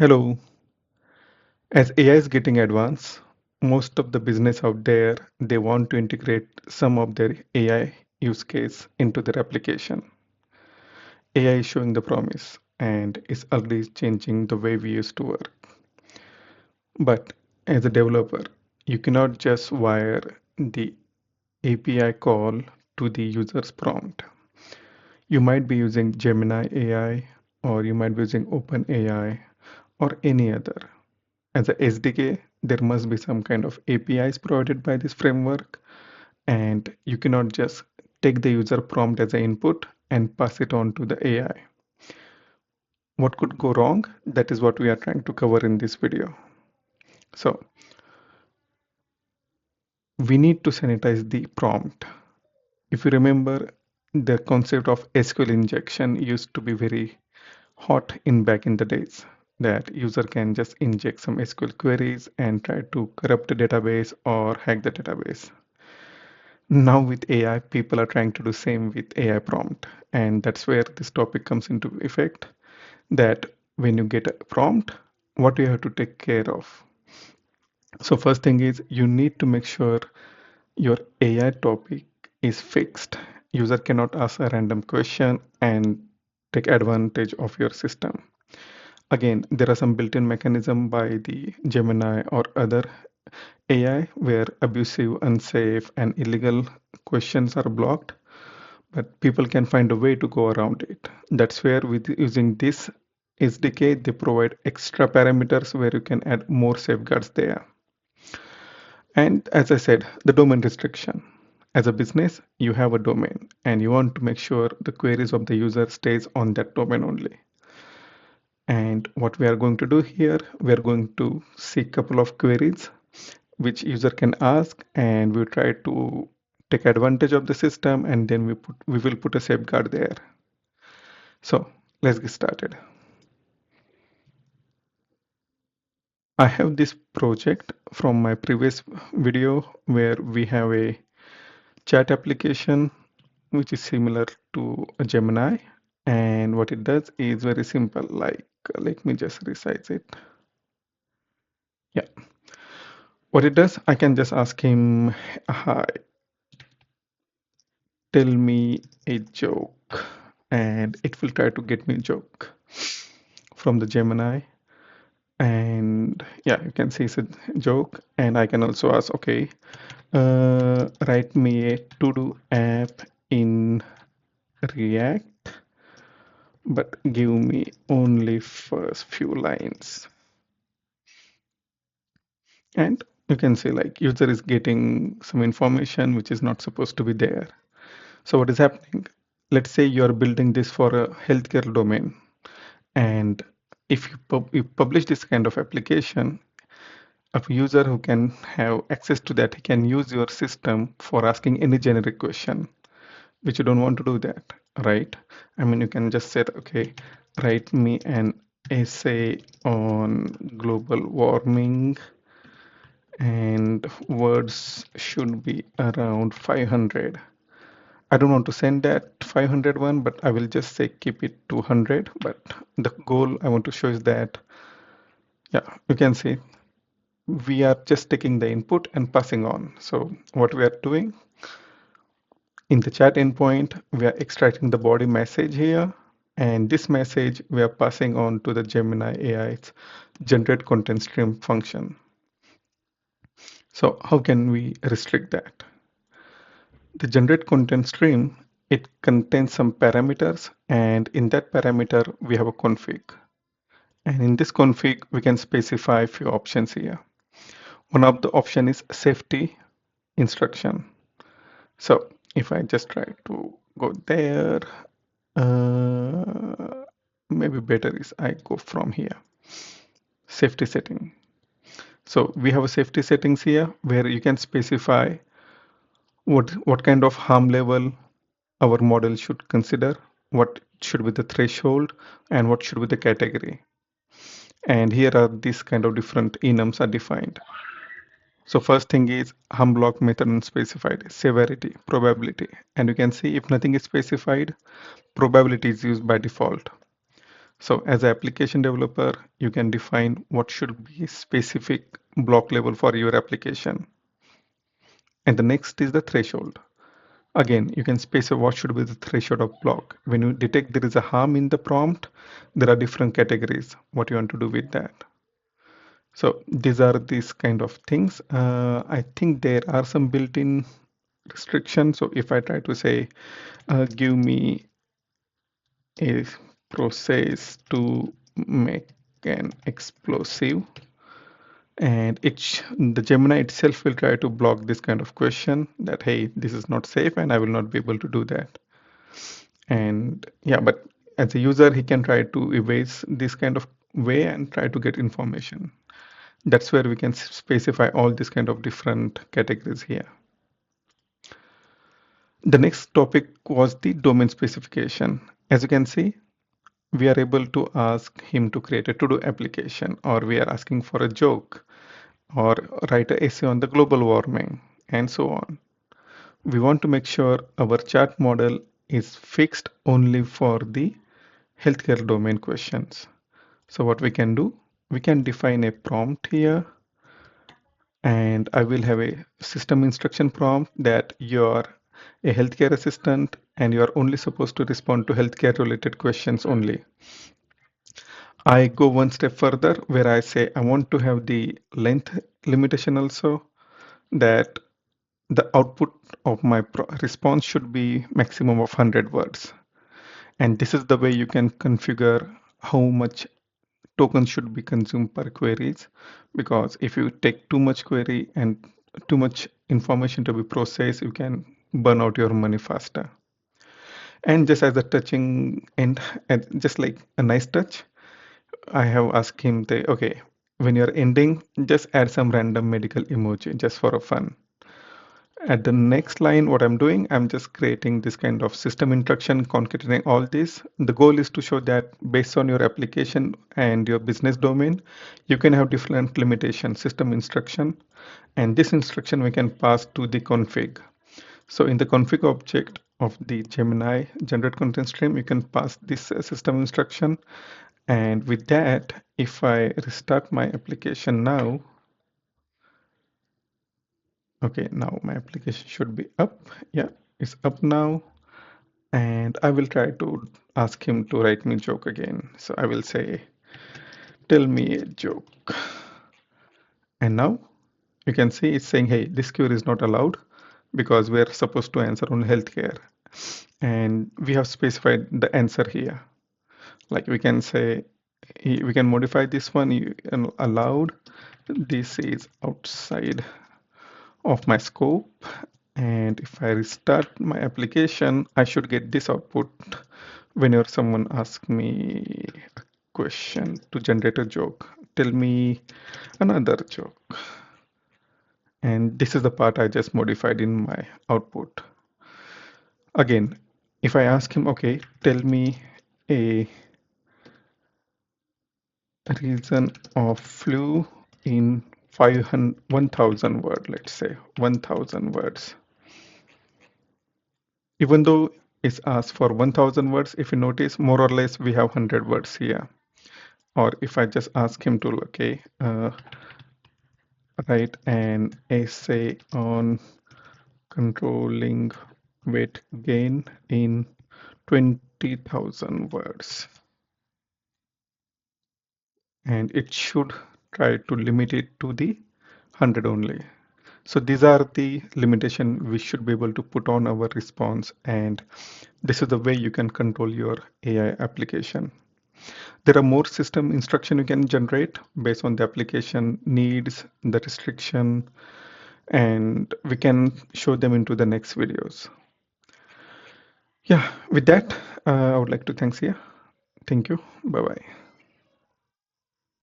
Hello. As AI is getting advanced, most of the business out there, they want to integrate some of their AI use case into their application. AI is showing the promise and is already changing the way we used to work. But as a developer, you cannot just wire the API call to the user's prompt. You might be using Gemini AI or you might be using OpenAI or any other. As a SDK, there must be some kind of APIs provided by this framework, and you cannot just take the user prompt as an input and pass it on to the AI. What could go wrong? That is what we are trying to cover in this video. So, we need to sanitize the prompt. If you remember, the concept of SQL injection used to be very hot in back in the days, that user can just inject some SQL queries and try to corrupt the database or hack the database. Now with AI, people are trying to do same with AI prompt, and that's where this topic comes into effect. That when you get a prompt, what do you have to take care of? So first thing is you need to make sure your AI topic is fixed. User cannot ask a random question and take advantage of your system. Again, there are some built-in mechanism by the Gemini or other AI where abusive, unsafe, and illegal questions are blocked, but people can find a way to go around it. That's where with using this SDK, they provide extra parameters where you can add more safeguards there. And as I said, the domain restriction. As a business, you have a domain and you want to make sure the queries of the user stays on that domain only. And what we are going to do here, we are going to see a couple of queries which user can ask, and we try to take advantage of the system, and then we will put a safeguard there. So let's get started. I have this project from my previous video where we have a chat application which is similar to a Gemini, and what it does is very simple, like let me just resize it. Yeah, what it does, I can just ask him, hi, tell me a joke, and it will try to get me a joke from the Gemini. And yeah, you can see it's a joke. And I can also ask, okay, write me a to-do app in React, but give me only first few lines. And you can see like user is getting some information which is not supposed to be there. So what is happening? Let's say you are building this for a healthcare domain, and if you publish this kind of application, a user who can have access to that, he can use your system for asking any generic question, which you don't want to do that, right? I mean, you can just say, okay, write me an essay on global warming and words should be around 500. I don't want to send that 500 one, but I will just say keep it to 100. But the goal I want to show is that, yeah, you can see we are just taking the input and passing on. So what we are doing in the chat endpoint, we are extracting the body message here. And this message we are passing on to the Gemini AI's generate content stream function. So how can we restrict that? The generate content stream, it contains some parameters, and in that parameter we have a config. And in this config, we can specify a few options here. One of the option is safety instruction. So if I just try to go there, maybe better is I go from here. Safety setting. So we have a safety settings here where you can specify what kind of harm level our model should consider, what should be the threshold, and what should be the category. And here are these kind of different enums are defined. So first thing is harm block method unspecified, severity, probability. And you can see if nothing is specified, probability is used by default. So as an application developer, you can define what should be specific block level for your application. And the next is the threshold. Again, you can specify what should be the threshold of block. When you detect there is a harm in the prompt, there are different categories, what you want to do with that. So these are these kind of things. I think there are some built-in restrictions. So if I try to say, give me a process to make an explosive, and the Gemini itself will try to block this kind of question that, hey, this is not safe and I will not be able to do that. And yeah, but as a user, he can try to evade this kind of way and try to get information. That's where we can specify all these kind of different categories here. The next topic was the domain specification. As you can see, we are able to ask him to create a to-do application, or we are asking for a joke, or write an essay on the global warming, and so on. We want to make sure our chat model is fixed only for the healthcare domain questions. So what we can do, we can define a prompt here, and I will have a system instruction prompt that you're a healthcare assistant and you're only supposed to respond to healthcare related questions only. I go one step further where I say I want to have the length limitation also, that the output of my response should be maximum of 100 words. And this is the way you can configure how much tokens should be consumed per queries, because if you take too much query and too much information to be processed, you can burn out your money faster. And just as a touching and just like a nice touch, I have asked him, okay, when you're ending, just add some random medical emoji just for a fun. At the next line, what I'm doing, I'm just creating this kind of system instruction, concatenating all this. The goal is to show that based on your application and your business domain, you can have different limitation system instruction. And this instruction we can pass to the config. So in the config object of the Gemini generate content stream, you can pass this system instruction. And with that, if I restart my application now, okay, now my application should be up. Yeah, it's up now. And I will try to ask him to write me a joke again. So I will say, tell me a joke. And now you can see it's saying, hey, this query is not allowed because we're supposed to answer on healthcare. And we have specified the answer here. Like we can say, we can modify this one allowed. This is outside of my scope. And if I restart my application, I should get this output whenever someone asks me a question to generate a joke. Tell me another joke. And this is the part I just modified in my output. Again, if I ask him, okay, tell me a reason of flu in 1,000 words, let's say 1,000 words. Even though it's asked for 1,000 words, if you notice, more or less we have 100 words here. Or if I just ask him to, okay, write an essay on controlling weight gain in 20,000 words. And it should try to limit it to the 100 only. So these are the limitation we should be able to put on our response, and this is the way you can control your AI application. There are more system instruction you can generate based on the application needs, the restriction, and we can show them into the next videos. Yeah, with that, I would like to thank you. Bye bye.